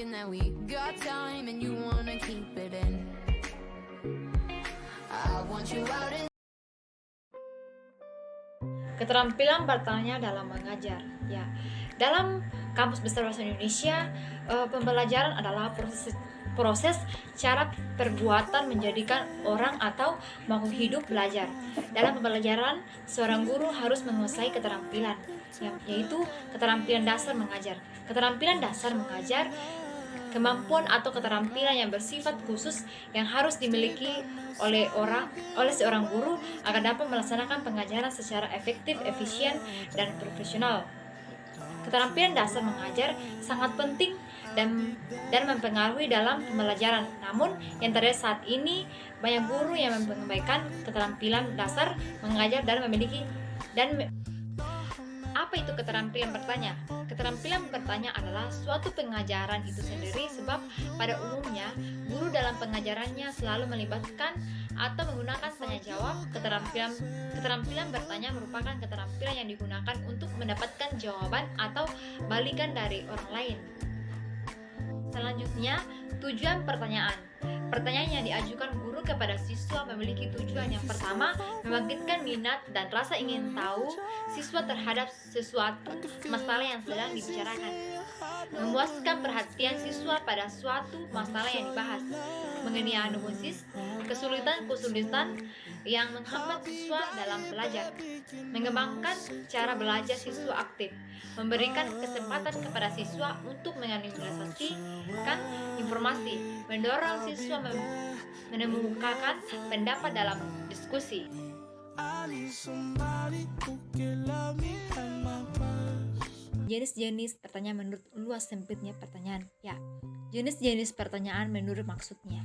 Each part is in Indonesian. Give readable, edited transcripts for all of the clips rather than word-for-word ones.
thinking that we got time and you wanna keep it in. I want you out in. Keterampilan bertanya dalam mengajar. Ya, dalam Kamus Besar Bahasa Indonesia, pembelajaran adalah proses cara perbuatan menjadikan orang atau makhluk hidup belajar. Dalam pembelajaran, seorang guru harus menguasai keterampilan, yaitu keterampilan dasar mengajar. Keterampilan dasar mengajar kemampuan atau keterampilan yang bersifat khusus yang harus dimiliki oleh seorang guru agar dapat melaksanakan pengajaran secara efektif, efisien, dan profesional. Keterampilan dasar mengajar sangat penting dan mempengaruhi dalam pembelajaran. Namun, yang terjadi saat ini banyak guru yang mengabaikan keterampilan dasar mengajar apa itu keterampilan bertanya? Keterampilan bertanya adalah suatu pengajaran itu sendiri, sebab pada umumnya guru dalam pengajarannya selalu melibatkan atau menggunakan tanya jawab. Keterampilan bertanya merupakan keterampilan yang digunakan untuk mendapatkan jawaban atau balikan dari orang lain. Selanjutnya, tujuan pertanyaan. Pertanyaan yang diajukan guru kepada siswa memiliki tujuan. Yang pertama, membangkitkan minat dan rasa ingin tahu siswa terhadap sesuatu masalah yang sedang dibicarakan. Memuaskan perhatian siswa pada suatu masalah yang dibahas. Mendiagnosis kesulitan-kesulitan yang menghambat siswa dalam belajar. Mengembangkan cara belajar siswa aktif. Memberikan kesempatan kepada siswa untuk menganalisasikan informasi. Mendorong siswa menemukan pendapat dalam diskusi. Jenis-jenis pertanyaan menurut luas sempitnya pertanyaan. Ya, jenis-jenis pertanyaan menurut maksudnya.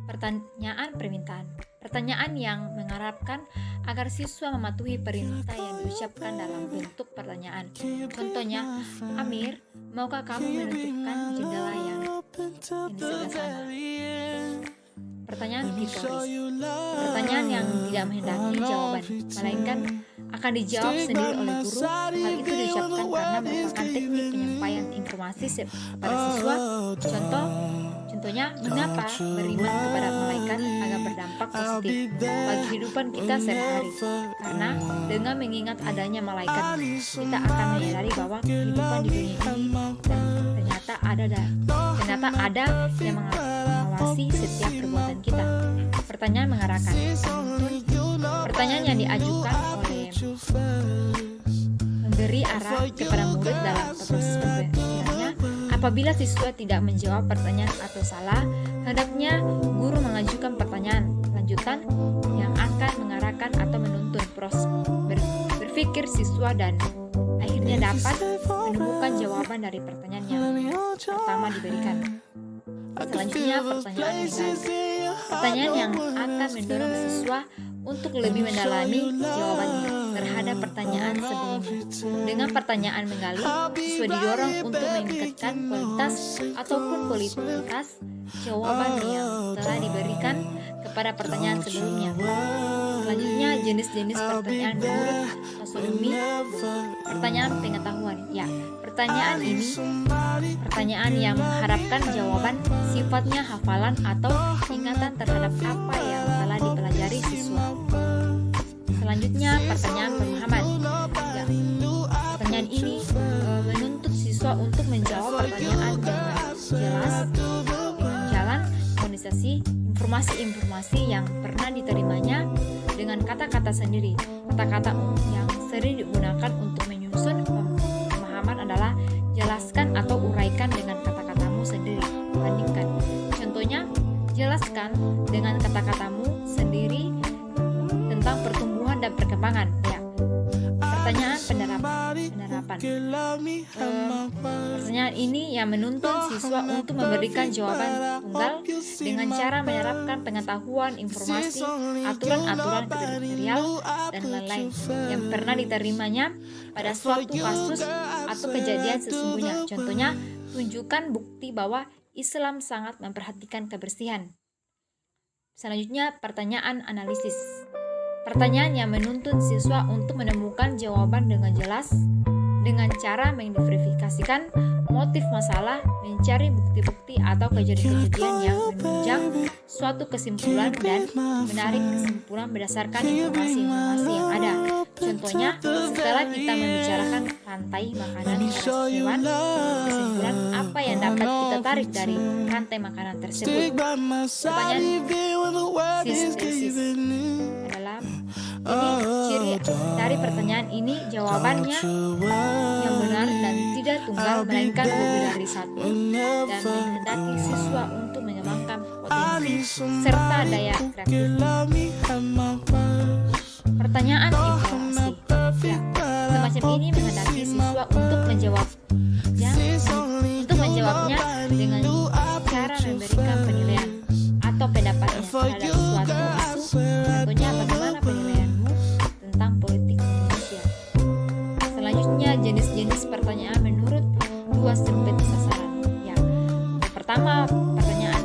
Pertanyaan permintaan. Pertanyaan yang mengharapkan agar siswa mematuhi perintah yang diucapkan dalam bentuk pertanyaan. Contohnya, Amir, maukah kamu menutupkan jendela yang di sebelah sana? Pertanyaan retoris. Pertanyaan yang tidak menghendaki jawaban, melainkan akan dijawab sendiri oleh guru. Hal itu diucapkan karena merupakan teknik penyampaian informasi kepada siswa. Contohnya, mengapa beriman kepada malaikat agar berdampak positif bagi kehidupan kita sehari-hari? Karena dengan mengingat adanya malaikat, kita akan menyadari bahwa kehidupan di dunia ini ternyata ada yang mengawasi setiap perbuatan kita. Pertanyaan mengarahkan. Pertanyaan yang diajukan oleh memberi arah kepada murid dalam proses pembelajarannya. Apabila siswa tidak menjawab pertanyaan atau salah, hendaknya guru mengajukan pertanyaan lanjutan yang akan mengarahkan atau menuntun proses berpikir siswa dan akhirnya dapat menemukan jawaban dari pertanyaan yang pertama diberikan. Selanjutnya, pertanyaan menggali. Pertanyaan yang akan mendorong siswa untuk lebih mendalami jawabannya terhadap pertanyaan sebelumnya. Dengan pertanyaan menggali, siswa didorong untuk meningkatkan kualitas ataupun kualitas jawaban yang telah diberikan kepada pertanyaan sebelumnya. Selanjutnya, jenis-jenis pertanyaan menurut taksonomi. Pertanyaan pengetahuan. Ya, pertanyaan yang mengharapkan jawaban, sifatnya hafalan atau ingatan terhadap apa yang telah dipelajari siswa. Selanjutnya, pertanyaan pemahaman. Ya, pertanyaan ini menuntut siswa untuk menjawab pertanyaan dengan jelas dengan jalan kondensasi informasi-informasi yang pernah diterimanya dengan kata-kata sendiri. Kata-kata yang sering digunakan untuk menyusun pemahaman adalah jelaskan atau uraikan dengan kata-katamu sendiri. Bandingkan. Contohnya, jelaskan dengan kata-katamu sendiri tentang pertumbuhan dan perkembangan. Ya. Pertanyaan penerapan. Pertanyaan ini yang menuntun siswa untuk memberikan jawaban tunggal dengan cara menerapkan pengetahuan, informasi, aturan-aturan kriteria dan lain-lain yang pernah diterimanya pada suatu kasus atau kejadian sesungguhnya. Contohnya, tunjukkan bukti bahwa Islam sangat memperhatikan kebersihan. Selanjutnya, pertanyaan analisis. Pertanyaan yang menuntun siswa untuk menemukan jawaban dengan jelas dengan cara mengidentifikasikan motif masalah, mencari bukti-bukti atau kejadian-kejadian yang menunjang suatu kesimpulan dan menarik kesimpulan berdasarkan informasi-informasi yang ada. Contohnya, setelah kita membicarakan rantai makanan pada hewan, kesimpulan apa yang dapat kita tarik dari rantai makanan tersebut? Pertanyaan sintesis adalah ini ciri dari pertanyaan ini jawabannya yang benar dan tidak tunggal melainkan lebih dari satu dan menghendaki siswa untuk mengembangkan potensi serta daya kreatif. Pertanyaan informasi semacam ini menghendaki siswa untuk menjawabnya dengan cara memberikan penilaian atau pendapatnya terhadap suatu isu. Contohnya, bagaimana penilaianmu tentang politik Indonesia? Selanjutnya, jenis-jenis pertanyaan menurut dua sempit sasaran. Pertama, pertanyaan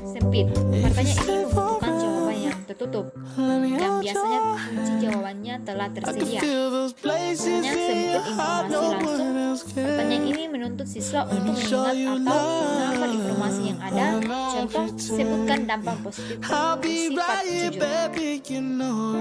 sempit. Pertanyaan ini membutuhkan jawaban yang tertutup yang biasanya kunci jawabannya telah tersedia. Pertanyaan sempit informasi langsung. Pertanyaan ini menuntut siswa untuk mengingat atau menghafal informasi yang ada. Contoh, sebutkan dampak positif sifat jujur.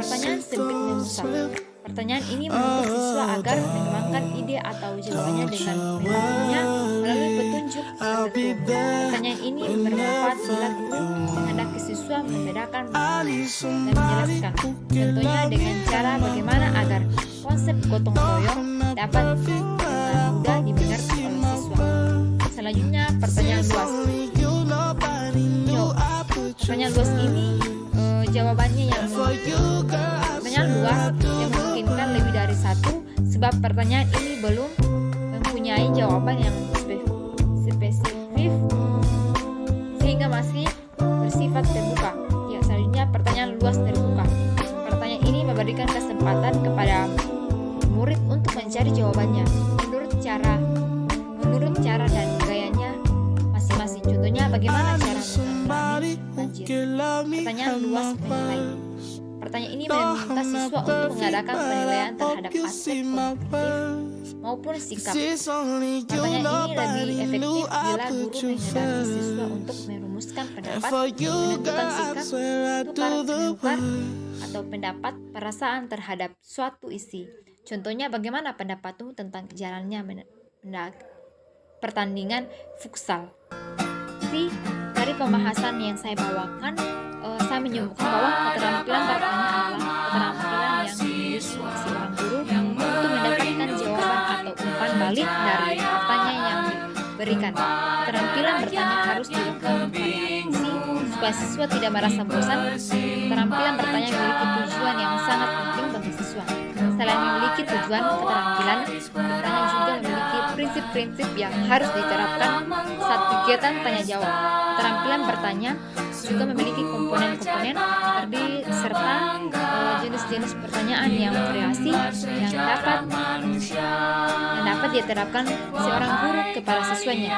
Pertanyaan sempit memusat. Pertanyaan ini menuntut siswa agar mengembangkan ide atau jawabannya dengan menentunya melalui petunjuk tertentu. Pertanyaan ini bermanfaat bila guru menghendaki siswa membedakan dan menjelaskan. Contohnya dengan cara bagaimana agar konsep gotong royong dapat dengan mudah dimengerti oleh siswa. Selanjutnya, pertanyaan luas. Pertanyaan luas ini jawabannya yang pertanyaan luas yang memungkinkan lebih dari satu sebab pertanyaan ini belum mempunyai jawaban yang spesifik sehingga masih bersifat terbuka. Selanjutnya, pertanyaan luas terbuka. Pertanyaan ini memberikan kesempatan kepada murid untuk mencari jawabannya menurut cara dan gayanya masing-masing. Contohnya, bagaimana cara menangani banjir. Pertanyaan luas menilai. Pertanyaan ini meminta siswa untuk mengadakan penilaian terhadap aspek kognitif maupun sikap. Pertanyaan ini lebih efektif bila guru menghendaki siswa untuk merumuskan pendapat, menentukan sikap, tukar-menukar, atau pendapat perasaan terhadap suatu isi. Contohnya, bagaimana pendapatmu tentang jalannya pertandingan futsal? Dari pembahasan yang saya bawakan, saya menyimpulkan bahwa keterampilan bertanya adalah keterampilan yang dimiliki seorang guru untuk mendapatkan jawaban atau umpan balik dari pertanyaan yang diberikan. Keterampilan bertanya harus dilakukan variasi supaya siswa tidak merasa bosan. Keterampilan bertanya memiliki tujuan yang sangat penting bagi siswa. Selain memiliki tujuan, keterampilan bertanya juga memiliki prinsip-prinsip yang harus diterapkan saat kegiatan tanya jawab. Keterampilan bertanya juga memiliki komponen-komponen terdiri serta jenis-jenis pertanyaan yang variasi yang dapat diterapkan seorang guru kepada siswanya.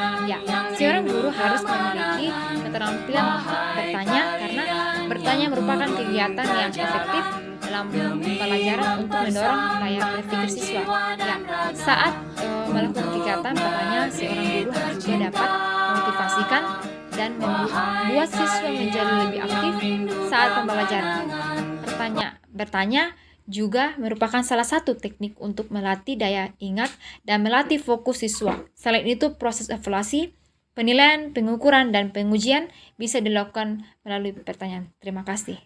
Seorang guru harus memiliki keterampilan bertanya karena bertanya merupakan kegiatan yang efektif dalam pembelajaran untuk mendorong daya berpikir siswa. Saat melakukan kegiatan bertanya, seorang guru harus juga dapat memotivasikan dan membuat siswa menjadi lebih aktif saat pembelajaran. Bertanya juga merupakan salah satu teknik untuk melatih daya ingat dan melatih fokus siswa. Selain itu, proses evaluasi, penilaian, pengukuran, dan pengujian bisa dilakukan melalui pertanyaan. Terima kasih.